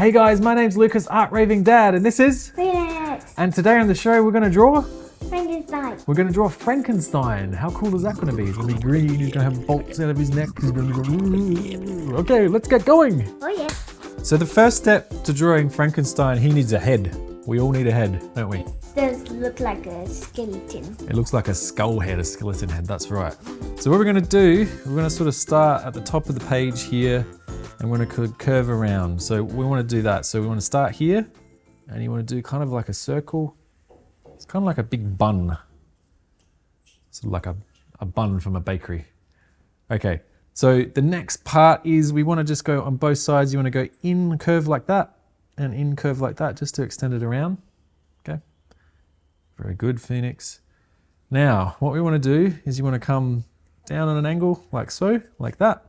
Hey guys, my name's Lucas, Art Raving Dad, and this is Phoenix. And today on the show we're going to draw Frankenstein. We're going to draw Frankenstein. How cool is that going to be? He's going to be green, he's going to have bolts out of his neck, he's going to go... Okay, let's get going. Oh yeah. So the first step to drawing Frankenstein, he needs a head. We all need a head, don't we? Does look like a skeleton. It looks like a skull head, a skeleton head, that's right. So what we're going to do, we're going to sort of start at the top of the page here and we're going to curve around. So we want to do that. So we want to start here and you want to do kind of like a circle. It's kind of like a big bun. Sort of like a bun from a bakery. Okay, so the next part is we want to just go on both sides. You want to go in curve like that and in curve like that just to extend it around. Okay, very good, Phoenix. Now, what we want to do is you want to come down on an angle like so, like that.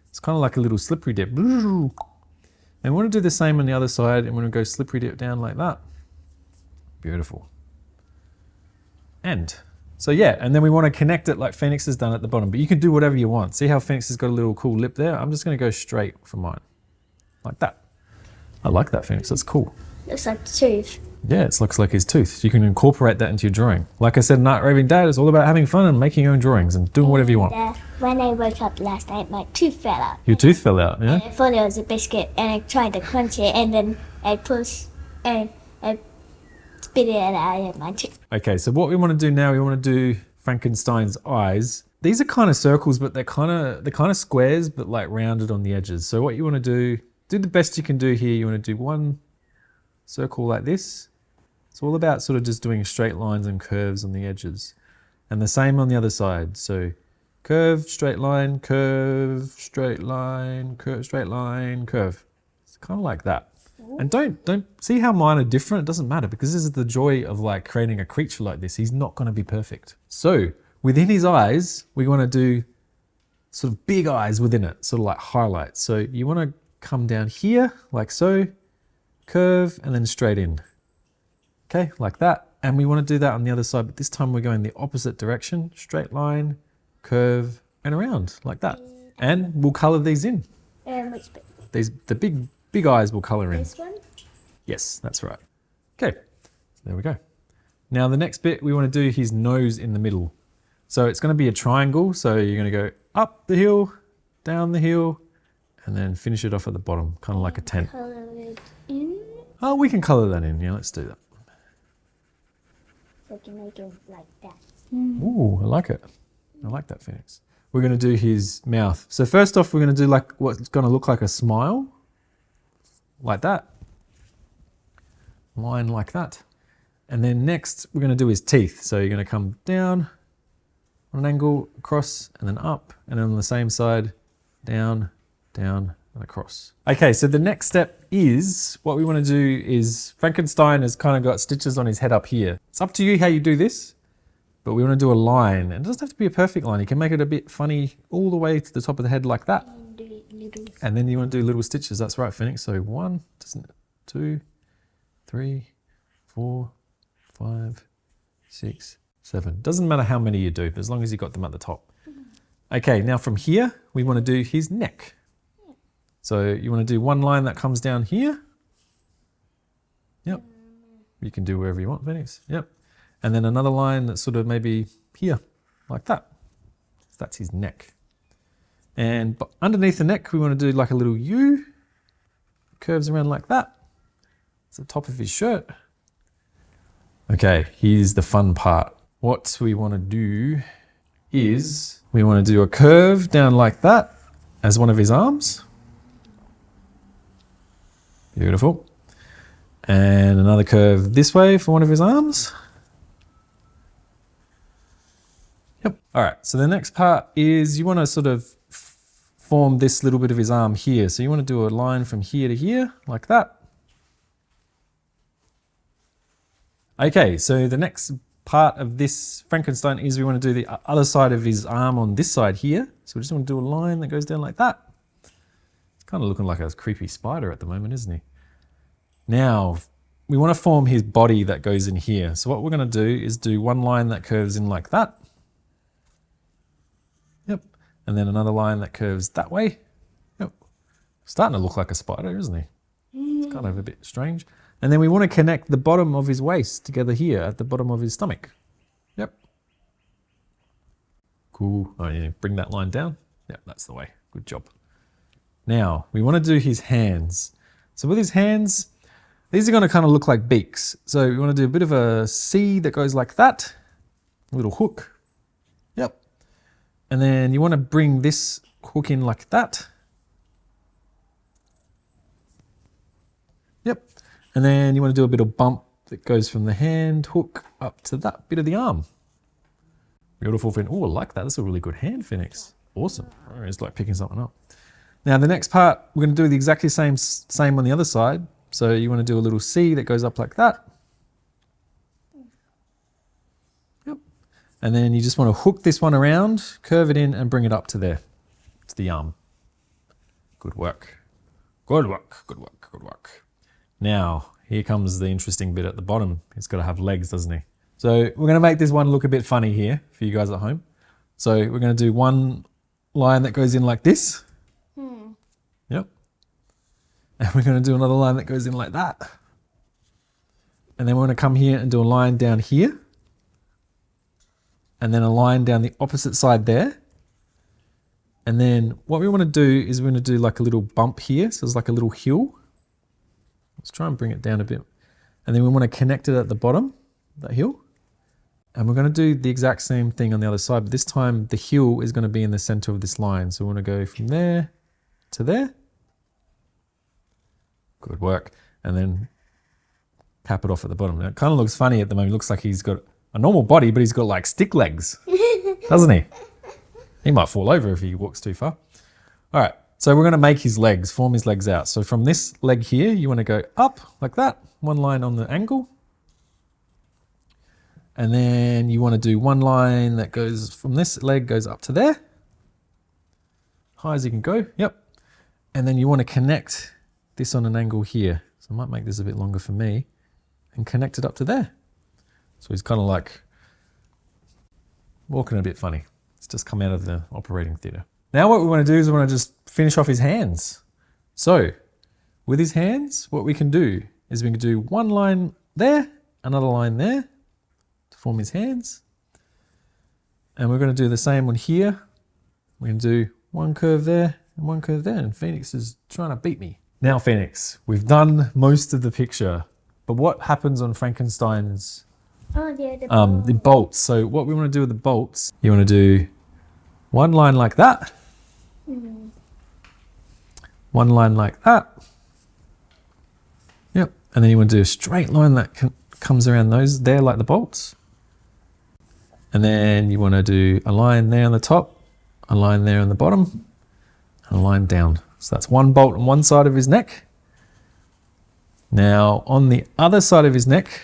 It's kind of like a little slippery dip. And we want to do the same on the other side and we're going to go slippery dip down like that. Beautiful. And so yeah, and then we want to connect it like Phoenix has done at the bottom, but you can do whatever you want. See how Phoenix has got a little cool lip there? I'm just going to go straight for mine, like that. I like that, Phoenix, that's cool. Looks like a tooth. Yeah, it looks like his tooth. You can incorporate that into your drawing. Like I said, in Art Raving Dad, it's all about having fun and making your own drawings and doing whatever you want. When I woke up last night, my tooth fell out. Your tooth fell out, yeah? And I thought it was a biscuit, and I tried to crunch it, and then I pushed and I spit it out of my tooth. Okay, so what we want to do now, we want to do Frankenstein's eyes. These are kind of circles, but they're kind of squares, but like rounded on the edges. So what you want to do the best you can do here. You want to do one circle like this. It's all about sort of just doing straight lines and curves on the edges. And the same on the other side. So curve, straight line, curve, straight line, curve, straight line, curve. It's kind of like that. And don't see how mine are different. It doesn't matter because this is the joy of like creating a creature like this. He's not going to be perfect. So within his eyes, we want to do sort of big eyes within it, sort of like highlights. So you want to come down here like so, curve, and then straight in. Okay, like that. And we want to do that on the other side, but this time we're going the opposite direction. Straight line, curve, and around like that. And we'll color these in. Which bit? The big eyes will color in. This one? Yes, that's right. Okay, so there we go. Now the next bit, we want to do his nose in the middle. So it's going to be a triangle. So you're going to go up the hill, down the hill, and then finish it off at the bottom, kind of like a tent. Color it in. Oh, we can color that in. Yeah, let's do that. So you can make it like that. Ooh, I like it. I like that, Phoenix. We're going to do his mouth. So first off, we're going to do like what's going to look like a smile. Like that. Line like that. And then next, we're going to do his teeth. So you're going to come down on an angle, across, and then up. And then on the same side, down, down, and across. Okay, so the next step is, what we want to do is, Frankenstein has kind of got stitches on his head up here. It's up to you how you do this, but we want to do a line. And it doesn't have to be a perfect line. You can make it a bit funny all the way to the top of the head like that. And then you want to do little stitches. That's right, Phoenix. So 1, 2, 3, 4, 5, 6, 7. Doesn't matter how many you do, but as long as you got them at the top. Okay, now from here, we want to do his neck. So you want to do one line that comes down here. Yep. You can do wherever you want, Phoenix. Yep. And then another line that's sort of maybe here, like that. So that's his neck. And underneath the neck, we want to do like a little U. Curves around like that. It's the top of his shirt. Okay, here's the fun part. What we want to do is we want to do a curve down like that as one of his arms. Beautiful. And another curve this way for one of his arms. Yep. All right, so the next part is you want to sort of form this little bit of his arm here. So you want to do a line from here to here, like that. Okay, so the next part of this Frankenstein is we want to do the other side of his arm on this side here. So we just want to do a line that goes down like that. It's kind of looking like a creepy spider at the moment, isn't he? Now, we want to form his body that goes in here. So what we're going to do is do one line that curves in like that. Yep. And then another line that curves that way. Yep. Starting to look like a spider, isn't he? kind of a bit strange. And then we want to connect the bottom of his waist together here at the bottom of his stomach. Yep. Cool. Oh, yeah, bring that line down. Yep, that's the way. Good job. Now, we want to do his hands. So with his hands, these are going to kind of look like beaks. So we want to do a bit of a C that goes like that. A little hook. Yep. And then you want to bring this hook in like that. Yep. And then you want to do a bit of bump that goes from the hand hook up to that bit of the arm. Beautiful, Phoenix. Oh, I like that. That's a really good hand, Phoenix. Awesome. It's like picking something up. Now the next part, we're going to do the exactly same on the other side. So you want to do a little C that goes up like that. Yep. And then you just want to hook this one around, curve it in and bring it up to there, to the arm. Good work. Good work, good work, good work. Now, here comes the interesting bit at the bottom. He's got to have legs, doesn't he? So we're going to make this one look a bit funny here for you guys at home. So we're going to do one line that goes in like this. Yep. And we're going to do another line that goes in like that. And then we're going to come here and do a line down here. And then a line down the opposite side there. And then what we want to do is we're going to do like a little bump here. So it's like a little hill. Let's try and bring it down a bit. And then we want to connect it at the bottom, that hill. And we're going to do the exact same thing on the other side, but this time the hill is going to be in the center of this line. So we want to go from there to there. Good work. And then cap it off at the bottom. Now, it kind of looks funny at the moment. It looks like he's got a normal body, but he's got like stick legs, doesn't he? He might fall over if he walks too far. All right. So we're going to make his legs, form his legs out. So from this leg here, you want to go up like that, one line on the angle. And then you want to do one line that goes from this leg goes up to there. High as you can go. Yep. And then you want to connect this on an angle here. So I might make this a bit longer for me and connect it up to there. So he's kind of like walking a bit funny. It's just come out of the operating theatre. Now what we want to do is we want to just finish off his hands. So with his hands, what we can do is we can do one line there, another line there to form his hands. And we're going to do the same one here. We're going to do one curve there and one curve there. And Phoenix is trying to beat me. Now, Phoenix, we've done most of the picture, but what happens on Frankenstein's the bolts? So what we want to do with the bolts, you want to do one line like that. One line like that. Yep. And then you want to do a straight line that comes around those there like the bolts. And then you want to do a line there on the top, a line there on the bottom, and a line down. So that's one bolt on one side of his neck. Now on the other side of his neck,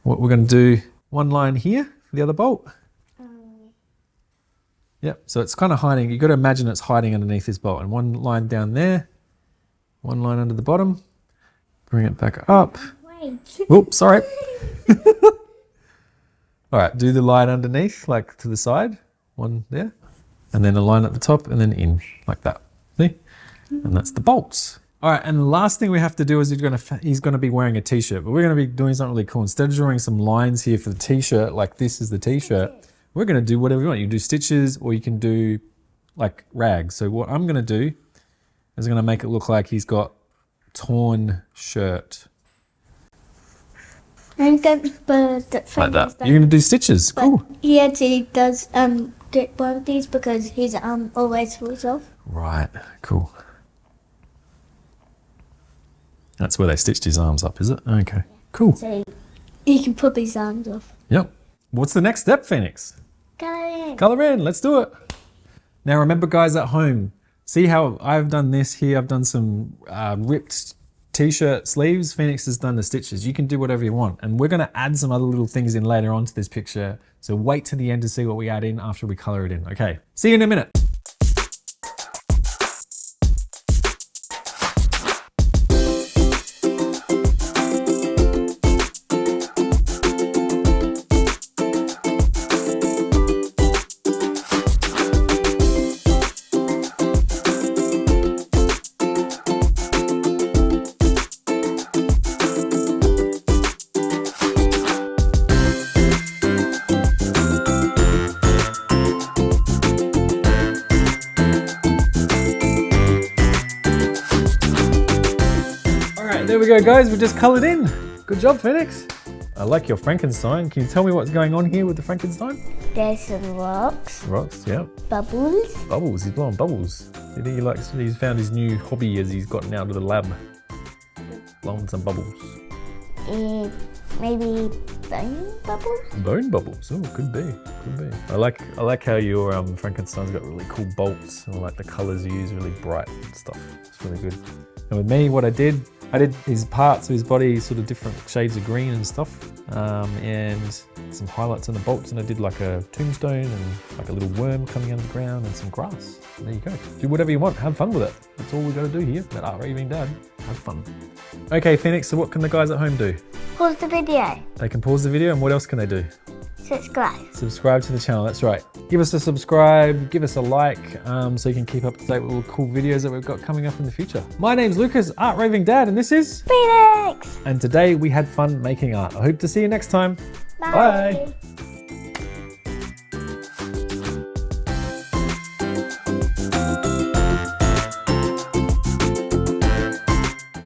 what we're going to do, one line here for the other bolt. Yep, so it's kind of hiding. You've got to imagine it's hiding underneath this bolt. And one line down there, one line under the bottom. Bring it back up. Wait. Oops, sorry. All right, do the line underneath, like to the side. One there. And then a line at the top and then in, like that. See? And that's the bolts. All right, and the last thing we have to do is he's going to be wearing a t-shirt. But we're going to be doing something really cool. Instead of drawing some lines here for the t-shirt, like this is the t-shirt, we're going to do whatever you want. You can do stitches or you can do like rags. So what I'm going to do is I'm going to make it look like he's got torn shirt. And like that. You're going to do stitches. Cool. He actually does one of these because his arm always falls off. Right. Cool. That's where they stitched his arms up, is it? Okay. Cool. So he can put his arms off. Yep. What's the next step, Phoenix? Colour in. Colour in. Let's do it. Now remember, guys at home, see how I've done this here. I've done some ripped t-shirt sleeves. Phoenix has done the stitches. You can do whatever you want. And we're going to add some other little things in later on to this picture. So wait to the end to see what we add in after we colour it in. Okay. See you in a minute. And there we go, guys. We just coloured in. Good job, Phoenix. I like your Frankenstein. Can you tell me what's going on here with the Frankenstein? There's some rocks, Rocks, yeah. bubbles, Bubbles, he's blowing bubbles. He's found his new hobby as he's gotten out of the lab. Blowing some bubbles. and maybe bone bubbles. Bone bubbles, oh, could be. I like how your Frankenstein's got really cool bolts, and I like the colours you use, really bright and stuff. It's really good. And with me, what I did his parts of his body, sort of different shades of green and stuff, and some highlights on the bolts, and I did like a tombstone and like a little worm coming out of the ground and some grass. And there you go. Do whatever you want, have fun with it. That's all we got to do here at Art Raving Dad. Have fun. Okay, Phoenix, so what can the guys at home do? Pause the video. They can pause the video, and what else can they do? Subscribe. Subscribe to the channel, that's right. Give us a subscribe, give us a like, so you can keep up to date with all the cool videos that we've got coming up in the future. My name's Lucas, Art Raving Dad, and this is Phoenix. And today we had fun making art. I hope to see you next time. Bye. Bye.